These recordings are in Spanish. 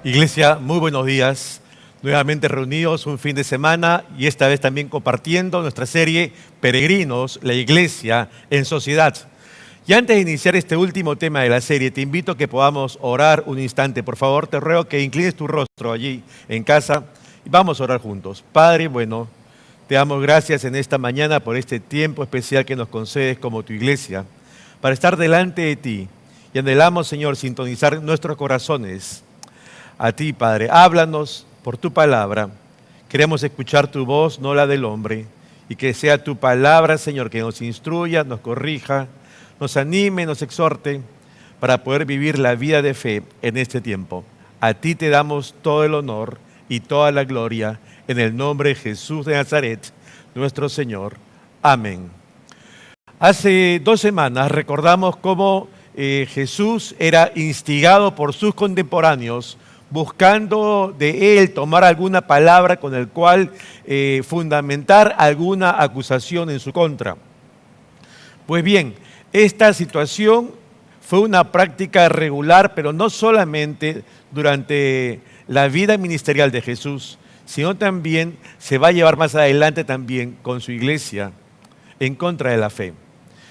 Iglesia, muy buenos días. Nuevamente reunidos un fin de semana y esta vez también compartiendo nuestra serie Peregrinos, la Iglesia en Sociedad. Y antes de iniciar este último tema de la serie, te invito a que podamos orar un instante. Por favor, te ruego que inclines tu rostro allí en casa y vamos a orar juntos. Padre, bueno, te damos gracias en esta mañana por este tiempo especial que nos concedes como tu iglesia, para estar delante de ti. Y anhelamos, Señor, sintonizar nuestros corazones a ti, Padre. Háblanos por tu palabra. Queremos escuchar tu voz, no la del hombre. Y que sea tu palabra, Señor, que nos instruya, nos corrija, nos anime, nos exhorte para poder vivir la vida de fe en este tiempo. A ti te damos todo el honor y toda la gloria en el nombre de Jesús de Nazaret, nuestro Señor. Amén. Hace 2 semanas recordamos cómo Jesús era instigado por sus contemporáneos buscando de él tomar alguna palabra con el cual fundamentar alguna acusación en su contra. Pues bien, esta situación fue una práctica regular, pero no solamente durante la vida ministerial de Jesús, sino también se va a llevar más adelante también con su iglesia en contra de la fe.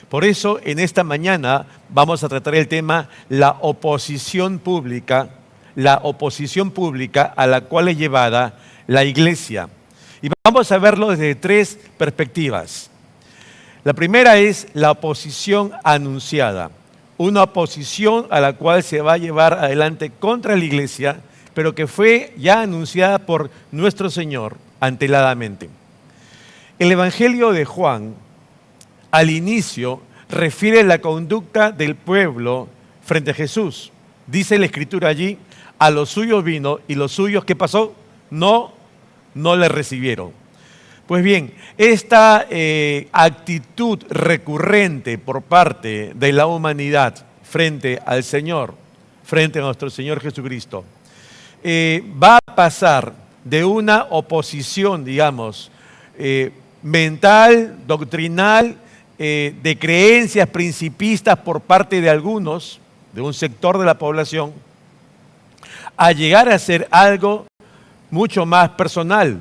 Por eso, en esta mañana vamos a tratar el tema la oposición pública a la cual es llevada la iglesia. Y vamos a verlo desde 3 perspectivas. La primera es la oposición anunciada, una oposición a la cual se va a llevar adelante contra la iglesia, pero que fue ya anunciada por nuestro Señor anteladamente. El Evangelio de Juan, al inicio, refiere la conducta del pueblo frente a Jesús. Dice la Escritura allí: a los suyos vino y los suyos, ¿qué pasó? No le recibieron. Pues bien, esta actitud recurrente por parte de la humanidad frente al Señor, frente a nuestro Señor Jesucristo, va a pasar de una oposición, digamos, mental, doctrinal, de creencias principistas por parte de algunos, de un sector de la población, a llegar a ser algo mucho más personal,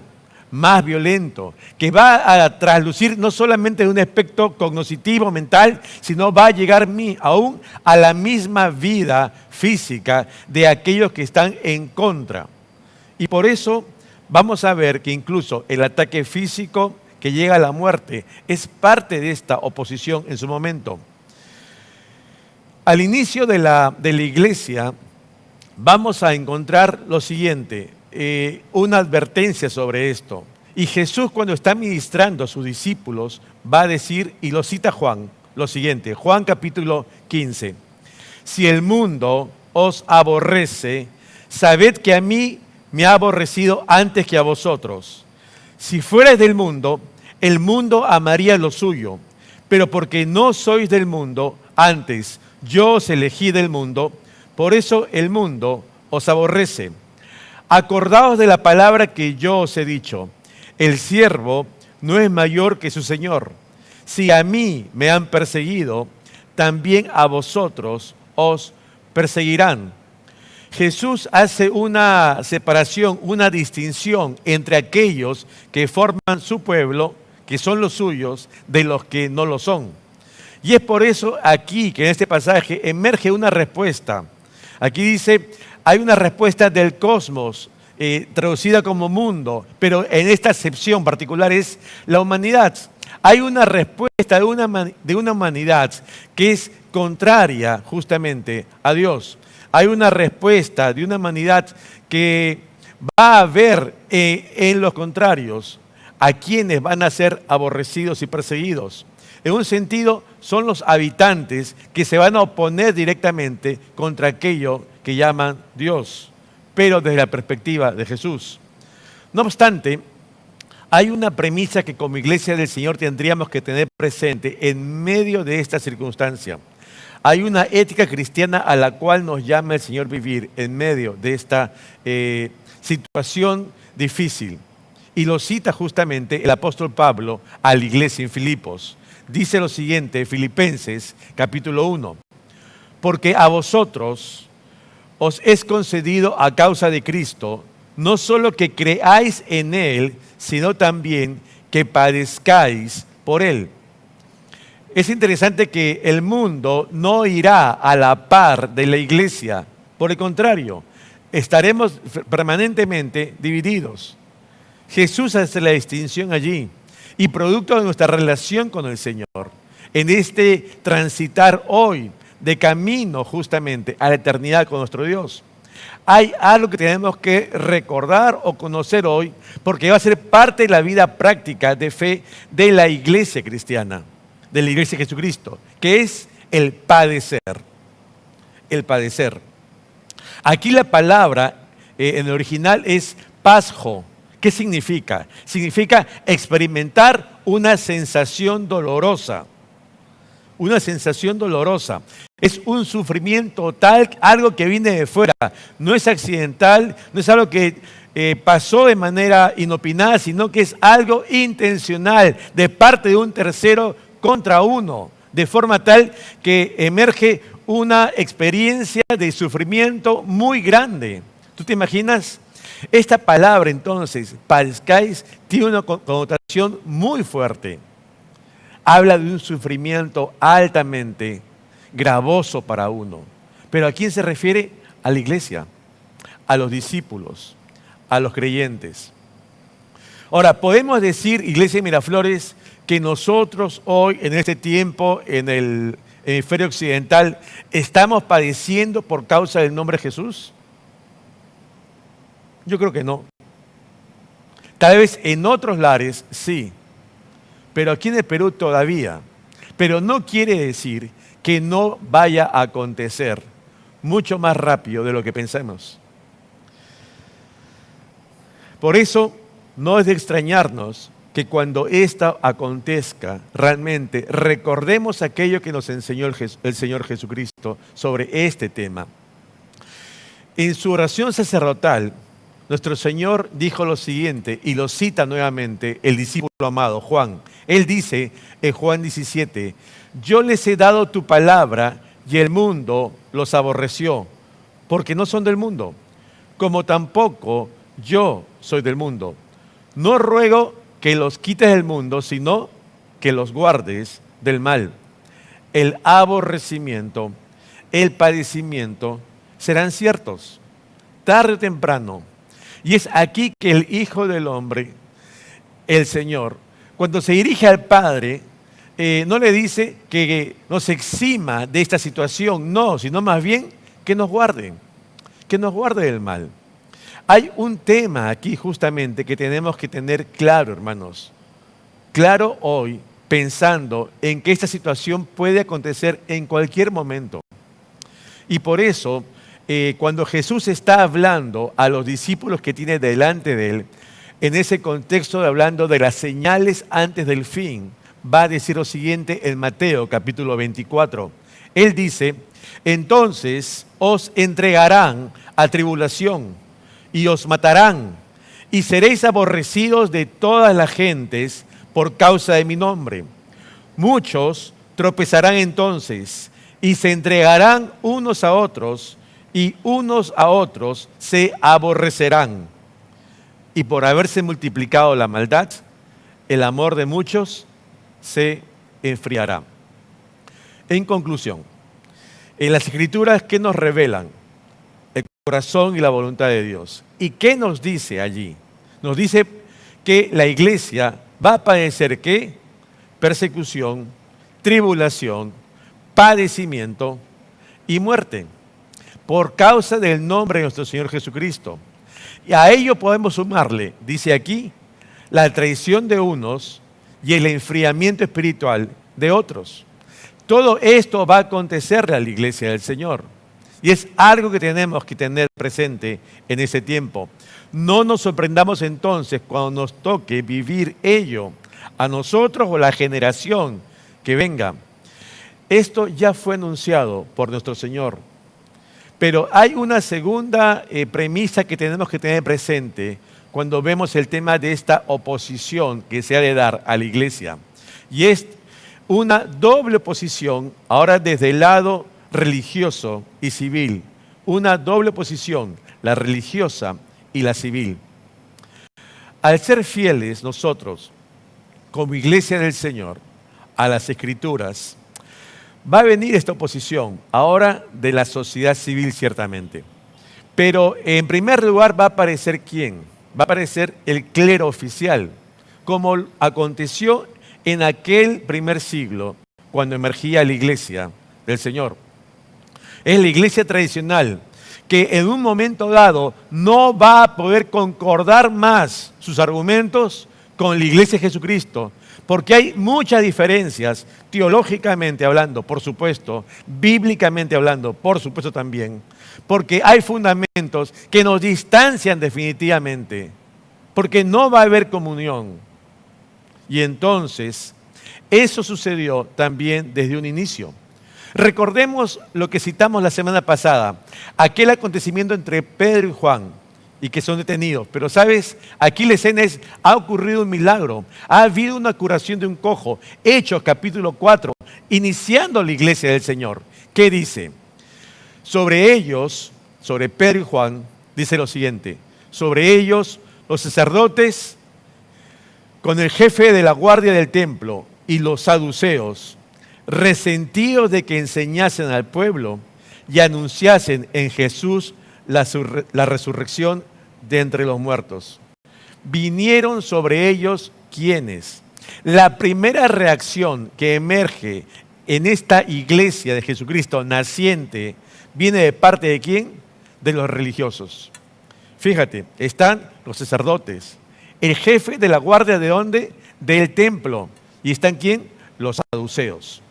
más violento, que va a traslucir no solamente de un aspecto cognitivo, mental, sino va a llegar aún a la misma vida física de aquellos que están en contra. Y por eso vamos a ver que incluso el ataque físico que llega a la muerte es parte de esta oposición en su momento. Al inicio de la iglesia vamos a encontrar lo siguiente, una advertencia sobre esto. Y Jesús, cuando está ministrando a sus discípulos, va a decir, y lo cita Juan, lo siguiente, Juan capítulo 15. Si el mundo os aborrece, sabed que a mí me ha aborrecido antes que a vosotros. Si fuerais del mundo, el mundo amaría lo suyo, pero porque no sois del mundo, antes yo os elegí del mundo, por eso el mundo os aborrece. Acordaos de la palabra que yo os he dicho. El siervo no es mayor que su señor. Si a mí me han perseguido, también a vosotros os perseguirán. Jesús hace una separación, una distinción entre aquellos que forman su pueblo, que son los suyos, de los que no lo son. Y es por eso aquí que en este pasaje emerge una respuesta. Aquí dice, hay una respuesta del cosmos, traducida como mundo, pero en esta acepción particular es la humanidad. Hay una respuesta de una humanidad que es contraria justamente a Dios. Hay una respuesta de una humanidad que va a ver en los contrarios a quienes van a ser aborrecidos y perseguidos. En un sentido, son los habitantes que se van a oponer directamente contra aquello que llaman Dios, pero desde la perspectiva de Jesús. No obstante, hay una premisa que como iglesia del Señor tendríamos que tener presente en medio de esta circunstancia. Hay una ética cristiana a la cual nos llama el Señor vivir en medio de esta situación difícil. Y lo cita justamente el apóstol Pablo a la iglesia en Filipos. Dice lo siguiente, Filipenses capítulo 1. Porque a vosotros os es concedido a causa de Cristo, no solo que creáis en Él, sino también que padezcáis por Él. Es interesante que el mundo no irá a la par de la iglesia. Por el contrario, estaremos permanentemente divididos. Jesús hace la distinción allí y producto de nuestra relación con el Señor, en este transitar hoy de camino justamente a la eternidad con nuestro Dios. Hay algo que tenemos que recordar o conocer hoy porque va a ser parte de la vida práctica de fe de la iglesia cristiana, de la iglesia de Jesucristo, que es el padecer. El padecer. Aquí la palabra en el original es pasjo. ¿Qué significa? Significa experimentar una sensación dolorosa. Una sensación dolorosa. Es un sufrimiento tal, algo que viene de fuera. No es accidental, no es algo que pasó de manera inopinada, sino que es algo intencional de parte de un tercero contra uno, de forma tal que emerge una experiencia de sufrimiento muy grande. ¿Tú te imaginas? Esta palabra entonces, padezcáis, tiene una connotación muy fuerte. Habla de un sufrimiento altamente gravoso para uno. ¿Pero a quién se refiere? A la iglesia, a los discípulos, a los creyentes. Ahora, podemos decir, Iglesia de Miraflores, que nosotros hoy, en este tiempo, en el hemisferio occidental, estamos padeciendo por causa del nombre de Jesús. Yo creo que no. Tal vez en otros lares sí, pero aquí en el Perú todavía. Pero no quiere decir que no vaya a acontecer mucho más rápido de lo que pensamos. Por eso no es de extrañarnos que cuando esto acontezca, realmente recordemos aquello que nos enseñó el Señor Jesucristo sobre este tema. En su oración sacerdotal, nuestro Señor dijo lo siguiente, y lo cita nuevamente el discípulo amado, Juan. Él dice en Juan 17, yo les he dado tu palabra y el mundo los aborreció, porque no son del mundo, como tampoco yo soy del mundo. No ruego que los quites del mundo, sino que los guardes del mal. El aborrecimiento, el padecimiento serán ciertos, tarde o temprano. Y es aquí que el Hijo del Hombre, el Señor, cuando se dirige al Padre, no le dice que nos exima de esta situación, no, sino más bien que nos guarde del mal. Hay un tema aquí justamente que tenemos que tener claro, hermanos. Claro hoy, pensando en que esta situación puede acontecer en cualquier momento. Y por eso, cuando Jesús está hablando a los discípulos que tiene delante de él, en ese contexto de hablando de las señales antes del fin, va a decir lo siguiente en Mateo capítulo 24. Él dice, entonces os entregarán a tribulación y os matarán y seréis aborrecidos de todas las gentes por causa de mi nombre. Muchos tropezarán entonces y se entregarán unos a otros y unos a otros se aborrecerán. Y por haberse multiplicado la maldad, el amor de muchos se enfriará. En conclusión, en las Escrituras, ¿qué nos revelan? El corazón y la voluntad de Dios. ¿Y qué nos dice allí? Nos dice que la iglesia va a padecer ¿qué? Persecución, tribulación, padecimiento y muerte por causa del nombre de nuestro Señor Jesucristo. Y a ello podemos sumarle, dice aquí, la traición de unos y el enfriamiento espiritual de otros. Todo esto va a acontecerle a la iglesia del Señor. Y es algo que tenemos que tener presente en ese tiempo. No nos sorprendamos entonces cuando nos toque vivir ello a nosotros o la generación que venga. Esto ya fue anunciado por nuestro Señor. Pero hay una segunda premisa que tenemos que tener presente cuando vemos el tema de esta oposición que se ha de dar a la iglesia. Y es una doble oposición, ahora desde el lado religioso y civil. una doble posición, la religiosa y la civil. Al ser fieles nosotros, como iglesia del Señor, a las Escrituras, va a venir esta oposición, ahora de la sociedad civil ciertamente. Pero en primer lugar va a aparecer ¿quién? Va a aparecer el clero oficial, como aconteció en aquel primer siglo, cuando emergía la iglesia del Señor. Es la iglesia tradicional, que en un momento dado no va a poder concordar más sus argumentos con la iglesia de Jesucristo, porque hay muchas diferencias, teológicamente hablando, por supuesto, bíblicamente hablando, por supuesto también, porque hay fundamentos que nos distancian definitivamente, porque no va a haber comunión. Y entonces, eso sucedió también desde un inicio. Recordemos lo que citamos la semana pasada, aquel acontecimiento entre Pedro y Juan, y que son detenidos. Pero sabes, aquí la escena es, ha ocurrido un milagro, ha habido una curación de un cojo. Hechos capítulo 4, iniciando la iglesia del Señor. ¿Qué dice? Sobre ellos, sobre Pedro y Juan, dice lo siguiente: sobre ellos los sacerdotes con el jefe de la guardia del templo y los saduceos, resentidos de que enseñasen al pueblo y anunciasen en Jesús la resurrección de entre los muertos. Vinieron sobre ellos ¿quiénes? La primera reacción que emerge en esta iglesia de Jesucristo naciente viene de parte de ¿quién? De los religiosos. Fíjate, están los sacerdotes, el jefe de la guardia ¿de dónde? Del templo. ¿Y están quién? Los saduceos.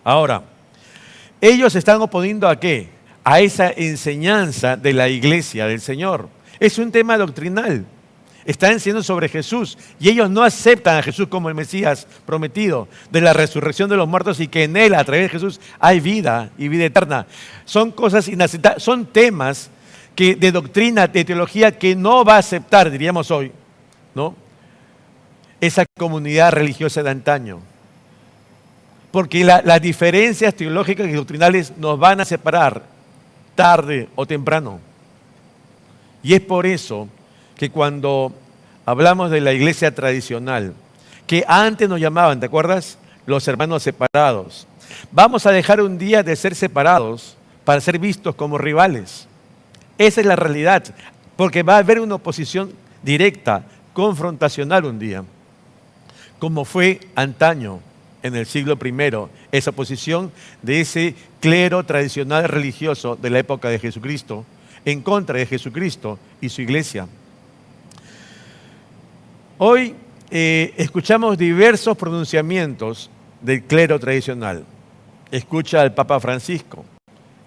Ahora, ellos se están oponiendo ¿a qué? A esa enseñanza de la iglesia del Señor. Es un tema doctrinal. Están enseñando sobre Jesús y ellos no aceptan a Jesús como el Mesías prometido de la resurrección de los muertos y que en Él, a través de Jesús, hay vida y vida eterna. Son cosas inaceptables, son temas de doctrina, de teología que no va a aceptar, diríamos hoy, ¿no? Esa comunidad religiosa de antaño. Porque las diferencias teológicas y doctrinales nos van a separar tarde o temprano. Y es por eso que cuando hablamos de la iglesia tradicional, que antes nos llamaban, ¿te acuerdas? Los hermanos separados. Vamos a dejar un día de ser separados para ser vistos como rivales. Esa es la realidad, porque va a haber una oposición directa, confrontacional un día, como fue antaño en el siglo I, esa oposición de ese clero tradicional religioso de la época de Jesucristo, en contra de Jesucristo y su iglesia. Hoy escuchamos diversos pronunciamientos del clero tradicional. Escucha al Papa Francisco.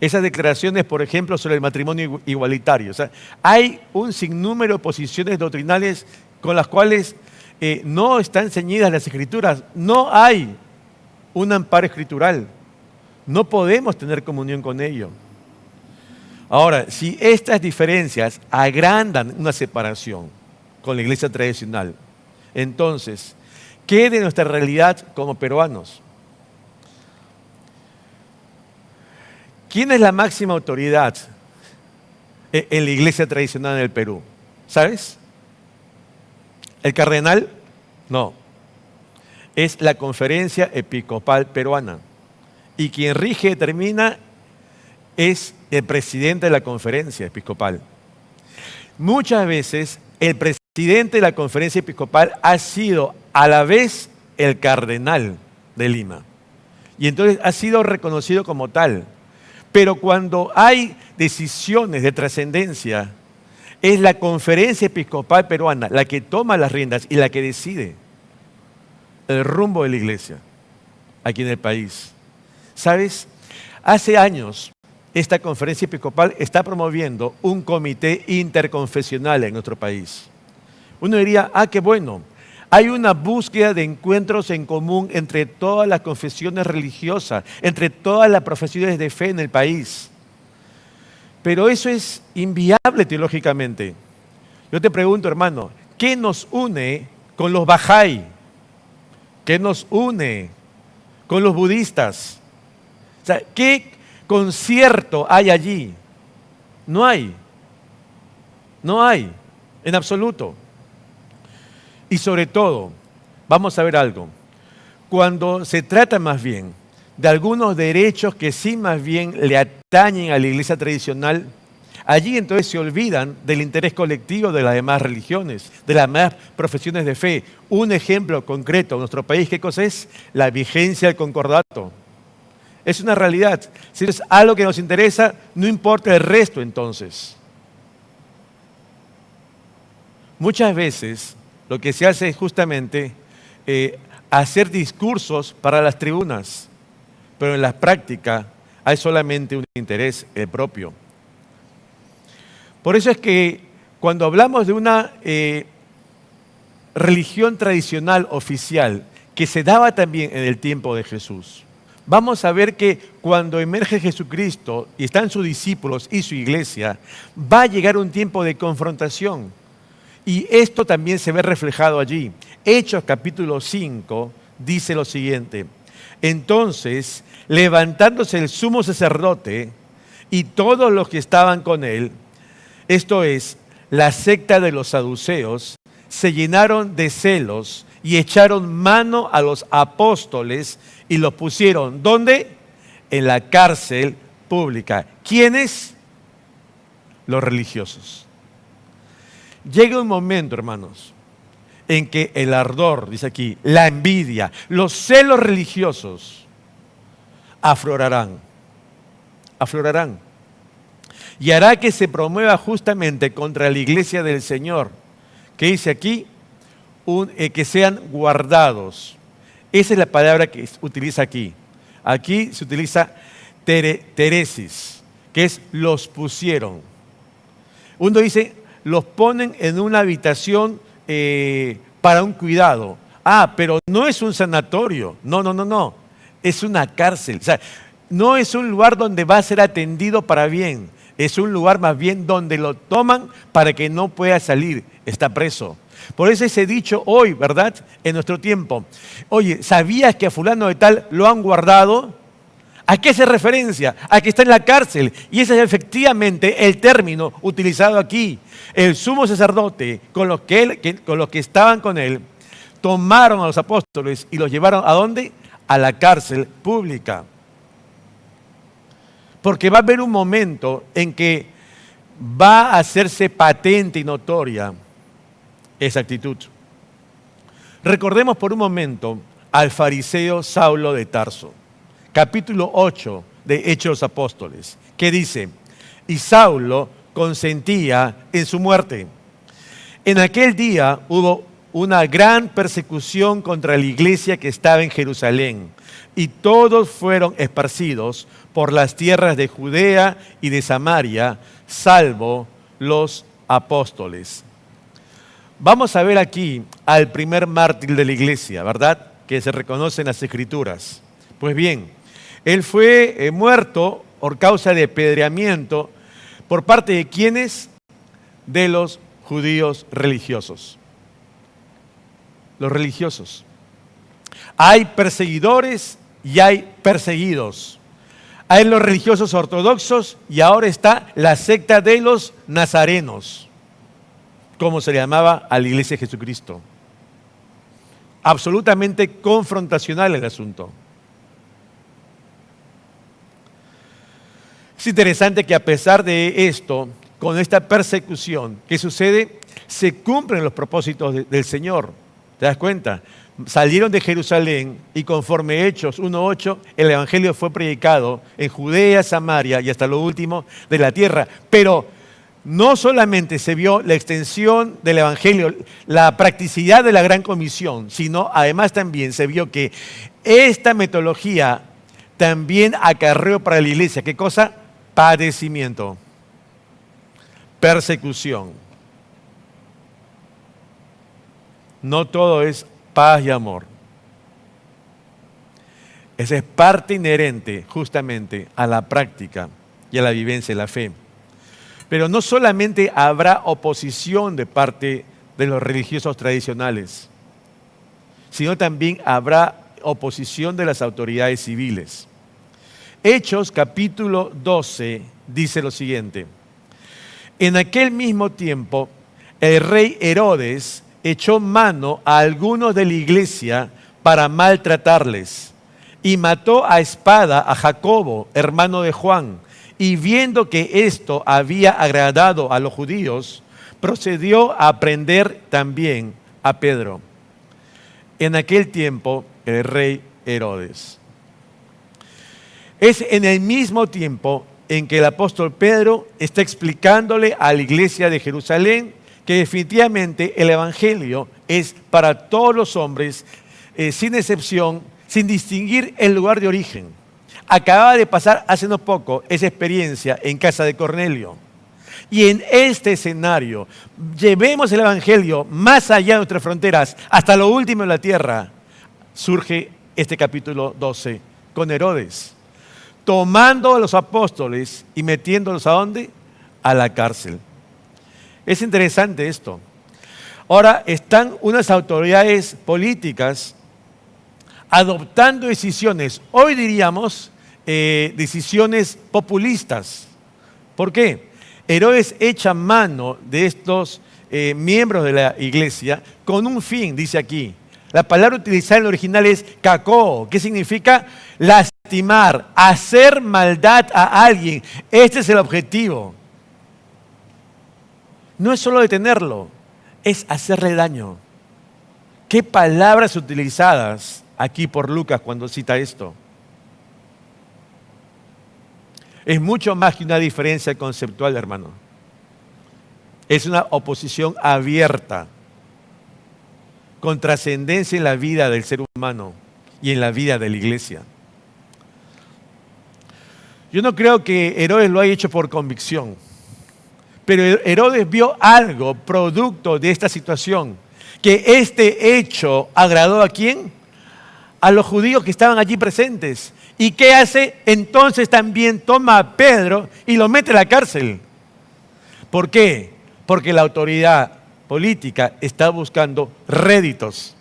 Esas declaraciones, por ejemplo, sobre el matrimonio igualitario. O sea, hay un sinnúmero de posiciones doctrinales con las cuales no están ceñidas las Escrituras. No hay un amparo escritural. No podemos tener comunión con ello. Ahora, si estas diferencias agrandan una separación con la iglesia tradicional, entonces, ¿qué de nuestra realidad como peruanos? ¿Quién es la máxima autoridad en la iglesia tradicional en el Perú? ¿Sabes? ¿El cardenal? No. Es la Conferencia Episcopal Peruana. Y quien rige y determina es el presidente de la Conferencia Episcopal. Muchas veces el presidente de la Conferencia Episcopal ha sido a la vez el cardenal de Lima. Y entonces ha sido reconocido como tal. Pero cuando hay decisiones de trascendencia, es la Conferencia Episcopal Peruana la que toma las riendas y la que decide el rumbo de la iglesia aquí en el país. ¿Sabes? Hace años esta Conferencia Episcopal está promoviendo un comité interconfesional en nuestro país. Uno diría, qué bueno. Hay una búsqueda de encuentros en común entre todas las confesiones religiosas, entre todas las profesiones de fe en el país. Pero eso es inviable teológicamente. Yo te pregunto, hermano, ¿qué nos une con los Bahá'í? ¿Qué nos une con los budistas? O sea, ¿qué concierto hay allí No hay. No hay, en absoluto. Y sobre todo, vamos a ver algo. Cuando se trata más bien de algunos derechos que sí más bien le atañen a la iglesia tradicional, allí entonces se olvidan del interés colectivo de las demás religiones, de las demás profesiones de fe. Un ejemplo concreto en nuestro país, ¿qué cosa es? La vigencia del concordato. Es una realidad. Si es algo que nos interesa, no importa el resto entonces. Muchas veces lo que se hace es justamente hacer discursos para las tribunas, pero en la práctica hay solamente un interés, el propio. Por eso es que cuando hablamos de una religión tradicional oficial que se daba también en el tiempo de Jesús, vamos a ver que cuando emerge Jesucristo y están sus discípulos y su iglesia, va a llegar un tiempo de confrontación. Y esto también se ve reflejado allí. Hechos capítulo 5 dice lo siguiente: entonces, levantándose el sumo sacerdote y todos los que estaban con él, esto es, la secta de los saduceos, se llenaron de celos y echaron mano a los apóstoles y los pusieron, ¿dónde? En la cárcel pública. ¿Quiénes? Los religiosos. Llega un momento, hermanos, en que el ardor, dice aquí, la envidia, los celos religiosos aflorarán. Y hará que se promueva justamente contra la iglesia del Señor, que dice aquí, que sean guardados. Esa es la palabra que utiliza aquí. Aquí se utiliza teresis, que es los pusieron. Uno dice, los ponen en una habitación para un cuidado. Pero no es un sanatorio. No. Es una cárcel. O sea, no es un lugar donde va a ser atendido para bien. Es un lugar más bien donde lo toman para que no pueda salir. Está preso. Por eso ese dicho hoy, ¿verdad? En nuestro tiempo. Oye, ¿sabías que a fulano de tal lo han guardado? ¿A qué hace referencia? A que está en la cárcel. Y ese es efectivamente el término utilizado aquí. El sumo sacerdote, con los que estaban con él, tomaron a los apóstoles y los llevaron ¿a dónde? A la cárcel pública. Porque va a haber un momento en que va a hacerse patente y notoria esa actitud. Recordemos por un momento al fariseo Saulo de Tarso. Capítulo 8 de Hechos de los Apóstoles, que dice, y Saulo consentía en su muerte. En aquel día hubo una gran persecución contra la iglesia que estaba en Jerusalén, y todos fueron esparcidos por las tierras de Judea y de Samaria, salvo los apóstoles. Vamos a ver aquí al primer mártir de la iglesia, ¿verdad? Que se reconoce en las Escrituras. Pues bien, él fue muerto por causa de apedreamiento. ¿Por parte de quiénes? De los judíos religiosos. Los religiosos. Hay perseguidores y hay perseguidos. Hay los religiosos ortodoxos y ahora está la secta de los nazarenos, como se le llamaba a la iglesia de Jesucristo. Absolutamente confrontacional el asunto. Es interesante que a pesar de esto, con esta persecución, ¿qué sucede? Se cumplen los propósitos del Señor. ¿Te das cuenta? Salieron de Jerusalén y conforme Hechos 1:8, el Evangelio fue predicado en Judea, Samaria y hasta lo último de la tierra. Pero no solamente se vio la extensión del Evangelio, la practicidad de la Gran Comisión, sino además también se vio que esta metodología también acarreó para la iglesia, ¿qué cosa? Padecimiento, persecución. No todo es paz y amor. Esa es parte inherente justamente a la práctica y a la vivencia de la fe. Pero no solamente habrá oposición de parte de los religiosos tradicionales, sino también habrá oposición de las autoridades civiles. Hechos capítulo 12 dice lo siguiente: En aquel mismo tiempo, el rey Herodes echó mano a algunos de la iglesia para maltratarles y mató a espada a Jacobo, hermano de Juan, y viendo que esto había agradado a los judíos, procedió a prender también a Pedro. En aquel tiempo, el rey Herodes. Es en el mismo tiempo en que el apóstol Pedro está explicándole a la iglesia de Jerusalén que definitivamente el evangelio es para todos los hombres, sin excepción, sin distinguir el lugar de origen. Acababa de pasar hace no poco esa experiencia en casa de Cornelio. Y en este escenario, llevemos el evangelio más allá de nuestras fronteras, hasta lo último de la tierra. Surge este capítulo 12 con Herodes, tomando a los apóstoles y metiéndolos ¿a dónde? A la cárcel. Es interesante esto. Ahora están unas autoridades políticas adoptando decisiones, hoy diríamos decisiones populistas. ¿Por qué? Herodes echa mano de estos miembros de la iglesia con un fin, dice aquí. La palabra utilizada en el original es kakó, que significa lastimar, hacer maldad a alguien. Este es el objetivo. No es solo detenerlo, es hacerle daño. ¿Qué palabras utilizadas aquí por Lucas cuando cita esto? Es mucho más que una diferencia conceptual, hermano. Es una oposición abierta, con trascendencia en la vida del ser humano y en la vida de la iglesia. Yo no creo que Herodes lo haya hecho por convicción, pero Herodes vio algo producto de esta situación, que este hecho agradó ¿a quién? A los judíos que estaban allí presentes. ¿Y qué hace? Entonces también toma a Pedro y lo mete a la cárcel. ¿Por qué? Porque la autoridad política está buscando réditos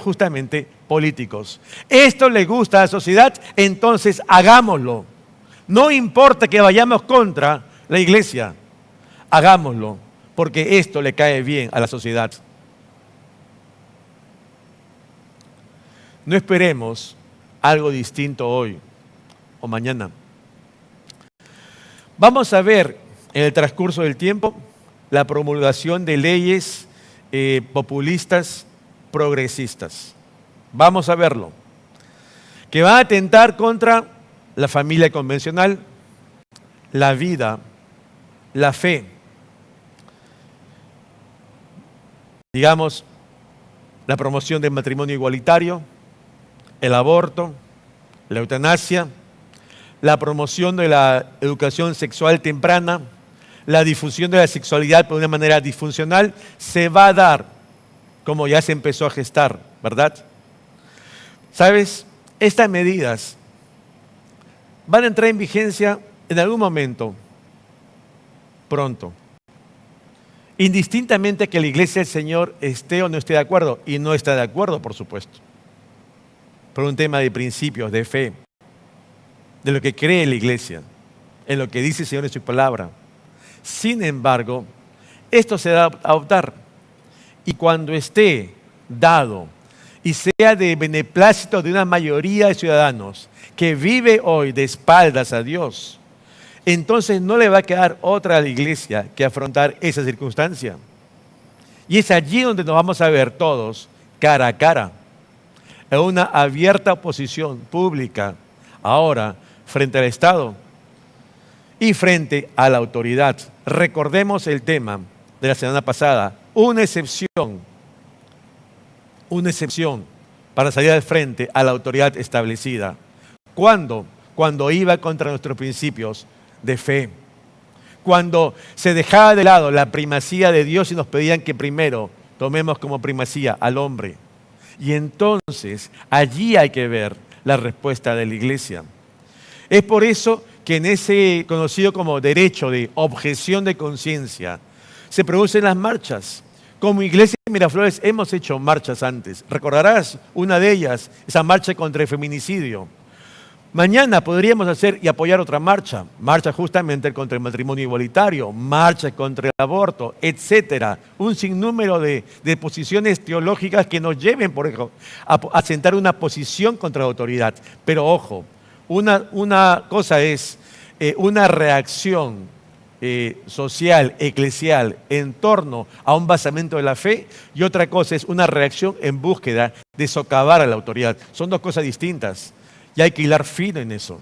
justamente políticos. Esto le gusta a la sociedad, entonces hagámoslo. No importa que vayamos contra la iglesia, hagámoslo, porque esto le cae bien a la sociedad. No esperemos algo distinto hoy o mañana. Vamos a ver en el transcurso del tiempo la promulgación de leyes populistas, progresistas. Vamos a verlo. Que van a atentar contra la familia convencional, la vida, la fe. Digamos, la promoción del matrimonio igualitario, el aborto, la eutanasia, la promoción de la educación sexual temprana, la difusión de la sexualidad de una manera disfuncional, se va a dar, como ya se empezó a gestar, ¿verdad? ¿Sabes? Estas medidas van a entrar en vigencia en algún momento, pronto. Indistintamente que la iglesia del Señor esté o no esté de acuerdo, y no está de acuerdo, por supuesto, por un tema de principios, de fe, de lo que cree la iglesia, en lo que dice el Señor en su palabra. Sin embargo, esto se va a adoptar, y cuando esté dado y sea de beneplácito de una mayoría de ciudadanos que vive hoy de espaldas a Dios, entonces no le va a quedar otra a la iglesia que afrontar esa circunstancia. Y es allí donde nos vamos a ver todos cara a cara, en una abierta oposición pública, ahora frente al Estado y frente a la autoridad. Recordemos el tema de la semana pasada, una excepción para salir al frente a la autoridad establecida. ¿Cuándo? Cuando iba contra nuestros principios de fe. Cuando se dejaba de lado la primacía de Dios y nos pedían que primero tomemos como primacía al hombre. Y entonces allí hay que ver la respuesta de la iglesia. Es por eso que en ese conocido como derecho de objeción de conciencia se producen las marchas. Como Iglesia de Miraflores hemos hecho marchas antes. Recordarás una de ellas, esa marcha contra el feminicidio. Mañana podríamos hacer y apoyar otra marcha, marcha justamente contra el matrimonio igualitario, marcha contra el aborto, etcétera. Un sinnúmero de posiciones teológicas que nos lleven, por ejemplo, a sentar una posición contra la autoridad. Pero ojo, una cosa es una reacción social, eclesial, en torno a un basamento de la fe, y otra cosa es una reacción en búsqueda de socavar a la autoridad. Son dos cosas distintas. Y hay que hilar fino en eso.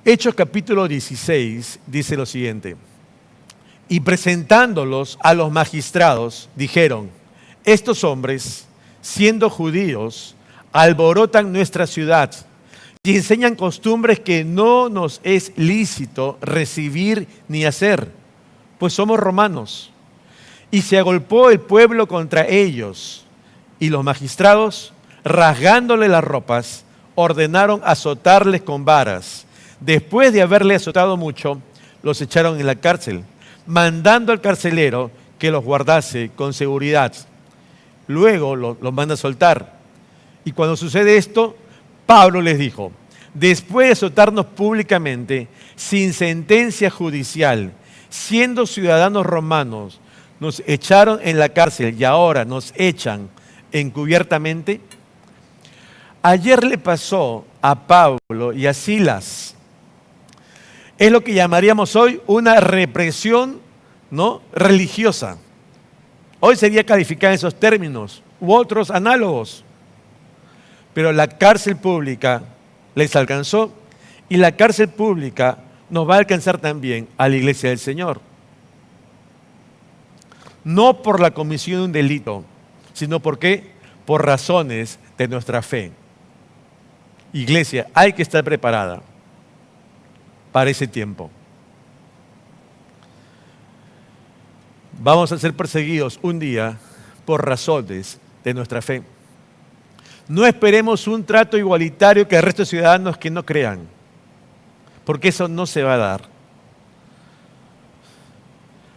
Hechos capítulo 16 dice lo siguiente. Y presentándolos a los magistrados, dijeron, estos hombres, siendo judíos, alborotan nuestra ciudad y enseñan costumbres que no nos es lícito recibir ni hacer, pues somos romanos. Y se agolpó el pueblo contra ellos. Y los magistrados, rasgándole las ropas, ordenaron azotarles con varas. Después de haberle azotado mucho, los echaron en la cárcel, mandando al carcelero que los guardase con seguridad. Luego los manda a soltar. Y cuando sucede esto, Pablo les dijo, después de azotarnos públicamente, sin sentencia judicial, siendo ciudadanos romanos, nos echaron en la cárcel y ahora nos echan encubiertamente. Ayer le pasó a Pablo y a Silas. Es lo que llamaríamos hoy una represión, ¿no?, religiosa. Hoy sería calificada en esos términos u otros análogos. Pero la cárcel pública les alcanzó y la cárcel pública nos va a alcanzar también a la iglesia del Señor. No por la comisión de un delito, sino porque por razones de nuestra fe. Iglesia, hay que estar preparada para ese tiempo. Vamos a ser perseguidos un día por razones de nuestra fe. No esperemos un trato igualitario que el resto de ciudadanos que no crean, porque eso no se va a dar.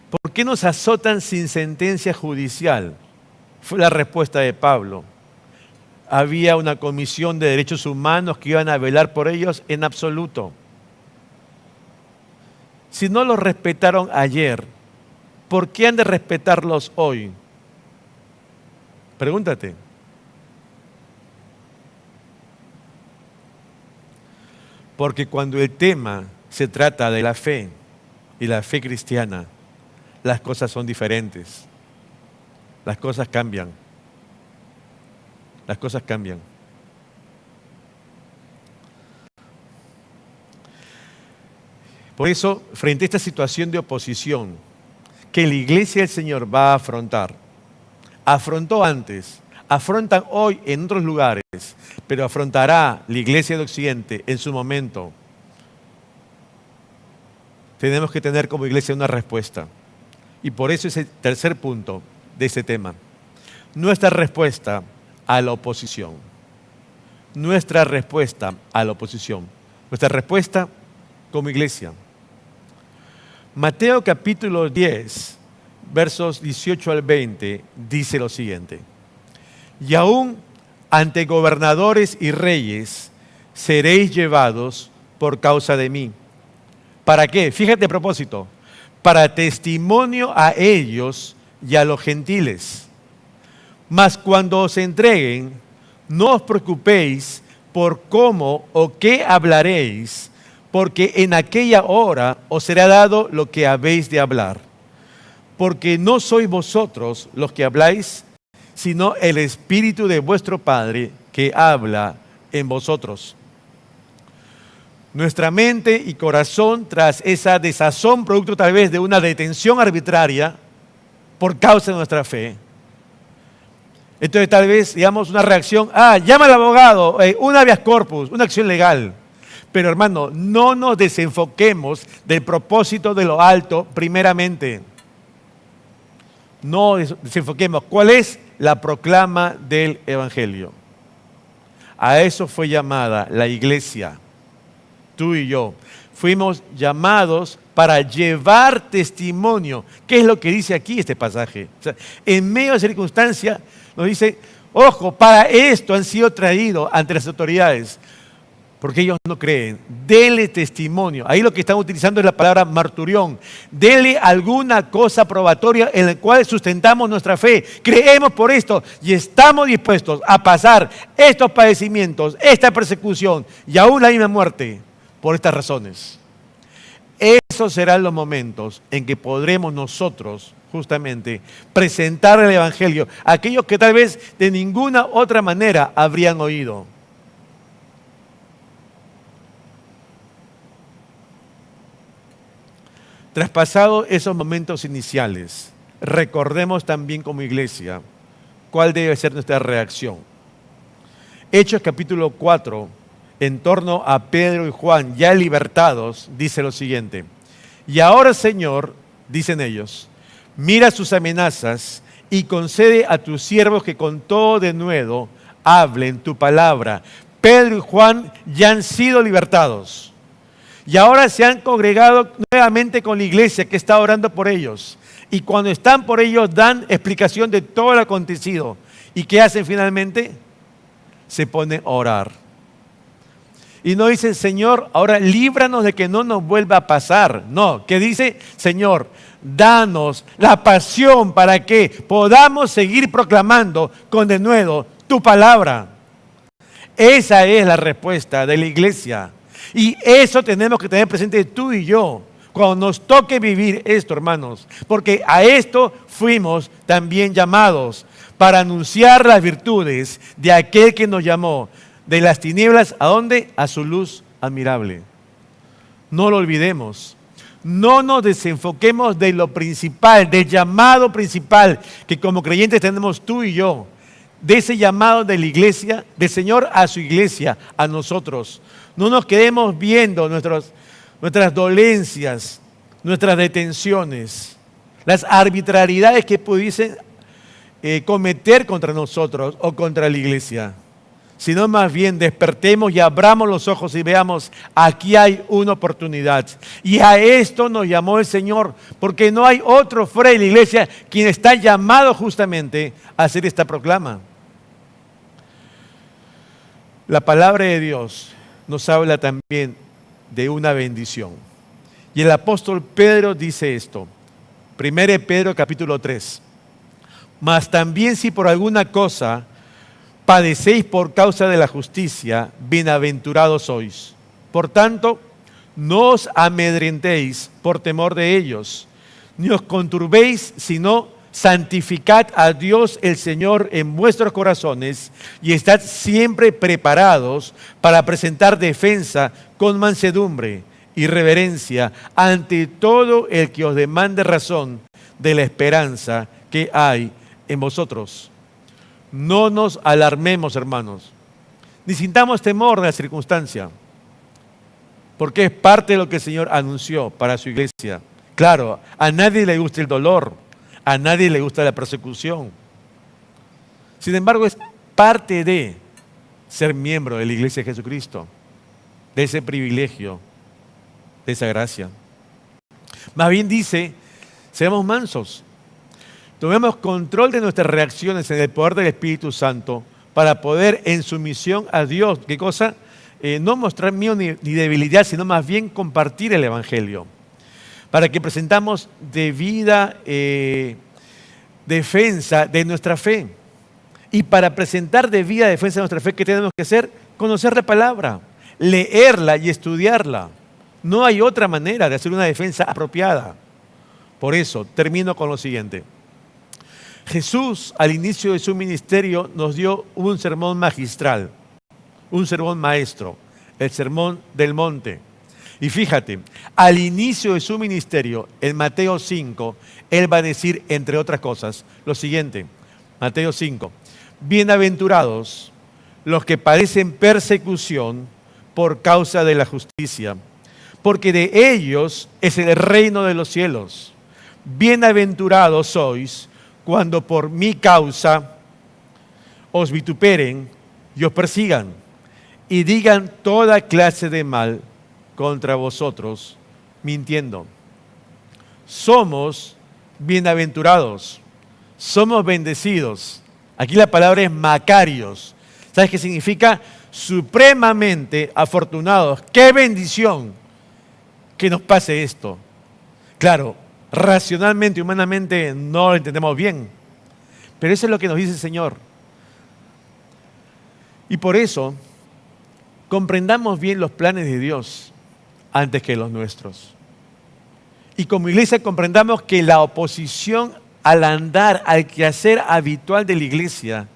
¿Por qué nos azotan sin sentencia judicial? Fue la respuesta de Pablo. Había una comisión de derechos humanos que iban a velar por ellos en absoluto. Si no los respetaron ayer, ¿por qué han de respetarlos hoy? Pregúntate. Porque cuando el tema se trata de la fe y la fe cristiana, las cosas son diferentes. Las cosas cambian. Las cosas cambian. Por eso, frente a esta situación de oposición que la iglesia del Señor va a afrontar, afrontó antes, afrontan hoy en otros lugares, pero afrontará la iglesia de Occidente en su momento, tenemos que tener como iglesia una respuesta. Y por eso es el tercer punto de este tema. Nuestra respuesta a la oposición. Nuestra respuesta a la oposición. Nuestra respuesta como iglesia. Mateo capítulo 10, versos 18 al 20, dice lo siguiente. Y aún ante gobernadores y reyes seréis llevados por causa de mí. ¿Para qué? Fíjate a propósito. Para testimonio a ellos y a los gentiles. Mas cuando os entreguen, no os preocupéis por cómo o qué hablaréis, porque en aquella hora os será dado lo que habéis de hablar. Porque no sois vosotros los que habláis, sino el Espíritu de vuestro Padre que habla en vosotros. Nuestra mente y corazón, tras esa desazón, producto tal vez de una detención arbitraria por causa de nuestra fe. Entonces tal vez, digamos, una reacción, llama al abogado, un habeas corpus, una acción legal. Pero hermano, no nos desenfoquemos del propósito de lo alto primeramente. No desenfoquemos. ¿Cuál es? La proclama del Evangelio. A eso fue llamada la iglesia. Tú y yo fuimos llamados para llevar testimonio. ¿Qué es lo que dice aquí este pasaje? O sea, en medio de circunstancia nos dice, Ojo, para esto han sido traídos ante las autoridades, porque ellos no creen. Dele testimonio. Ahí lo que están utilizando es la palabra marturión. Dele alguna cosa probatoria en la cual sustentamos nuestra fe. Creemos por esto y estamos dispuestos a pasar estos padecimientos, esta persecución y aún la misma muerte por estas razones. Esos serán los momentos en que podremos nosotros justamente presentar el Evangelio a aquellos que tal vez de ninguna otra manera habrían oído. Traspasados esos momentos iniciales, recordemos también como iglesia cuál debe ser nuestra reacción. Hechos capítulo 4, en torno a Pedro y Juan, ya libertados, dice lo siguiente: y ahora, Señor, dicen ellos, mira sus amenazas y concede a tus siervos que con todo denuedo hablen tu palabra. Pedro y Juan ya han sido libertados. Y ahora se han congregado nuevamente con la iglesia que está orando por ellos. Y cuando están por ellos dan explicación de todo lo acontecido. ¿Y qué hacen finalmente? Se ponen a orar. Y no dicen, Señor, ahora líbranos de que no nos vuelva a pasar. No, que dice, Señor, danos la pasión para que podamos seguir proclamando con denuedo tu palabra. Esa es la respuesta de la iglesia. Y eso tenemos que tener presente tú y yo cuando nos toque vivir esto, hermanos. Porque a esto fuimos también llamados, para anunciar las virtudes de aquel que nos llamó de las tinieblas, ¿a dónde? A su luz admirable. No lo olvidemos. No nos desenfoquemos de lo principal, del llamado principal que como creyentes tenemos tú y yo. De ese llamado de la iglesia, del Señor a su iglesia, a nosotros. No nos quedemos viendo nuestras dolencias, nuestras detenciones, las arbitrariedades que pudiesen cometer contra nosotros o contra la iglesia. Sino más bien despertemos y abramos los ojos y veamos, aquí hay una oportunidad. Y a esto nos llamó el Señor, porque no hay otro fuera de la iglesia quien está llamado justamente a hacer esta proclama. La palabra de Dios nos habla también de una bendición. Y el apóstol Pedro dice esto, 1 Pedro capítulo 3. Mas también si por alguna cosa padecéis por causa de la justicia, bienaventurados sois. Por tanto, no os amedrentéis por temor de ellos, ni os conturbéis, sino santificad a Dios el Señor en vuestros corazones y estad siempre preparados para presentar defensa con mansedumbre y reverencia ante todo el que os demande razón de la esperanza que hay en vosotros. No nos alarmemos, hermanos, ni sintamos temor de la circunstancia, porque es parte de lo que el Señor anunció para su iglesia. Claro, a nadie le gusta el dolor, a nadie le gusta la persecución. Sin embargo, es parte de ser miembro de la iglesia de Jesucristo, de ese privilegio, de esa gracia. Más bien dice, seamos mansos. Tomemos control de nuestras reacciones en el poder del Espíritu Santo para poder en sumisión a Dios, ¿qué cosa? No mostrar miedo ni debilidad, sino más bien compartir el Evangelio. Para que presentamos debida defensa de nuestra fe. Y para presentar debida defensa de nuestra fe, ¿qué tenemos que hacer? Conocer la palabra, leerla y estudiarla. No hay otra manera de hacer una defensa apropiada. Por eso, termino con lo siguiente. Jesús, al inicio de su ministerio, nos dio un sermón magistral, un sermón maestro, el sermón del monte. Y fíjate, al inicio de su ministerio, en Mateo 5, Él va a decir, entre otras cosas, lo siguiente. Mateo 5, bienaventurados los que padecen persecución por causa de la justicia, porque de ellos es el reino de los cielos. Bienaventurados sois cuando por mi causa os vituperen y os persigan y digan toda clase de mal contra vosotros, mintiendo. Somos bienaventurados, somos bendecidos Aquí la palabra es Macarios. ¿Sabes qué significa? Supremamente afortunados. ¡Qué bendición que nos pase esto! Claro, racionalmente, humanamente no lo entendemos bien, pero eso es lo que nos dice el Señor. Y por eso, comprendamos bien los planes de Dios antes que los nuestros. Y como iglesia comprendamos que la oposición al andar, al quehacer habitual de la iglesia,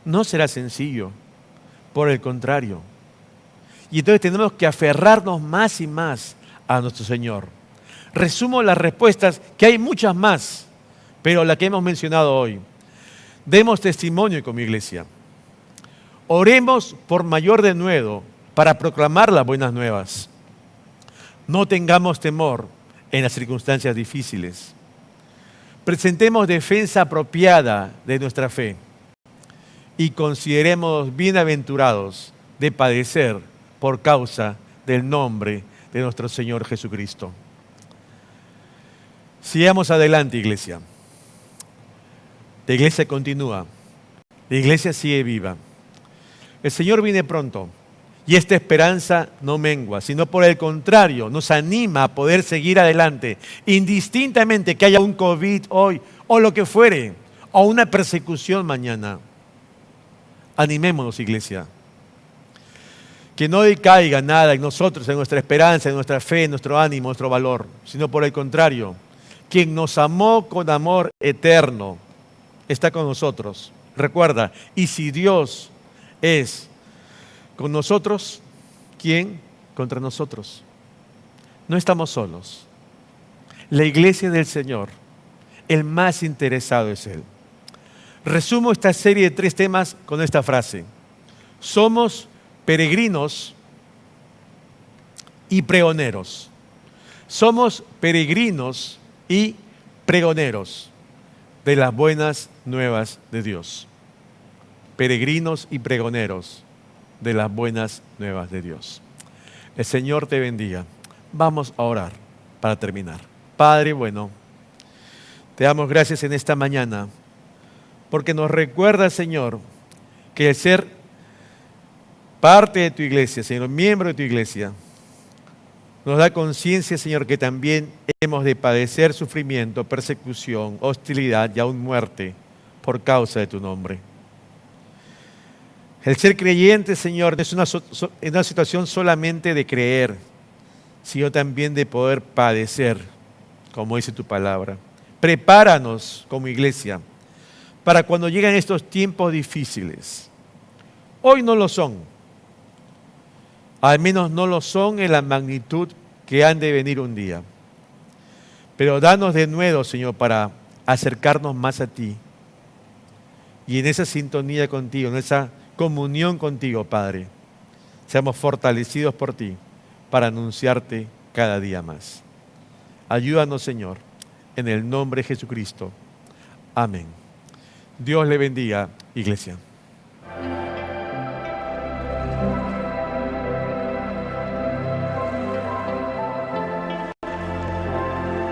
no será sencillo. Por el contrario. Y entonces tenemos que aferrarnos más y más a nuestro Señor. Resumo las respuestas, que hay muchas más, pero la que hemos mencionado hoy. Demos testimonio como iglesia. Oremos por mayor denuedo para proclamar las buenas nuevas. No tengamos temor en las circunstancias difíciles. Presentemos defensa apropiada de nuestra fe y consideremos bienaventurados de padecer por causa del nombre de nuestro Señor Jesucristo. Sigamos adelante, iglesia. La iglesia continúa. La iglesia sigue viva. El Señor viene pronto y esta esperanza no mengua, sino por el contrario, nos anima a poder seguir adelante, indistintamente que haya un COVID hoy o lo que fuere, o una persecución mañana. Animémonos, iglesia. Que no decaiga nada en nosotros, en nuestra esperanza, en nuestra fe, en nuestro ánimo, en nuestro valor, sino por el contrario, quien nos amó con amor eterno está con nosotros. Recuerda, y si Dios es con nosotros, ¿quién contra nosotros? No estamos solos. La iglesia del Señor, el más interesado es Él. Resumo esta serie de 3 temas con esta frase. Somos peregrinos y pregoneros. Somos peregrinos y pregoneros de las buenas nuevas de Dios. Peregrinos y pregoneros de las buenas nuevas de Dios. El Señor te bendiga. Vamos a orar para terminar. Padre bueno, te damos gracias en esta mañana porque nos recuerda, Señor, que el ser parte de tu iglesia, Señor, miembro de tu iglesia, nos da conciencia, Señor, que también hemos de padecer sufrimiento, persecución, hostilidad y aún muerte por causa de tu nombre. El ser creyente, Señor, no es una situación solamente de creer, sino también de poder padecer, como dice tu palabra. Prepáranos como iglesia para cuando lleguen estos tiempos difíciles. Hoy no lo son. Al menos no lo son en la magnitud que han de venir un día. Pero danos de nuevo, Señor, para acercarnos más a ti. Y en esa sintonía contigo, en esa comunión contigo, Padre, seamos fortalecidos por ti para anunciarte cada día más. Ayúdanos, Señor, en el nombre de Jesucristo. Amén. Dios le bendiga, iglesia.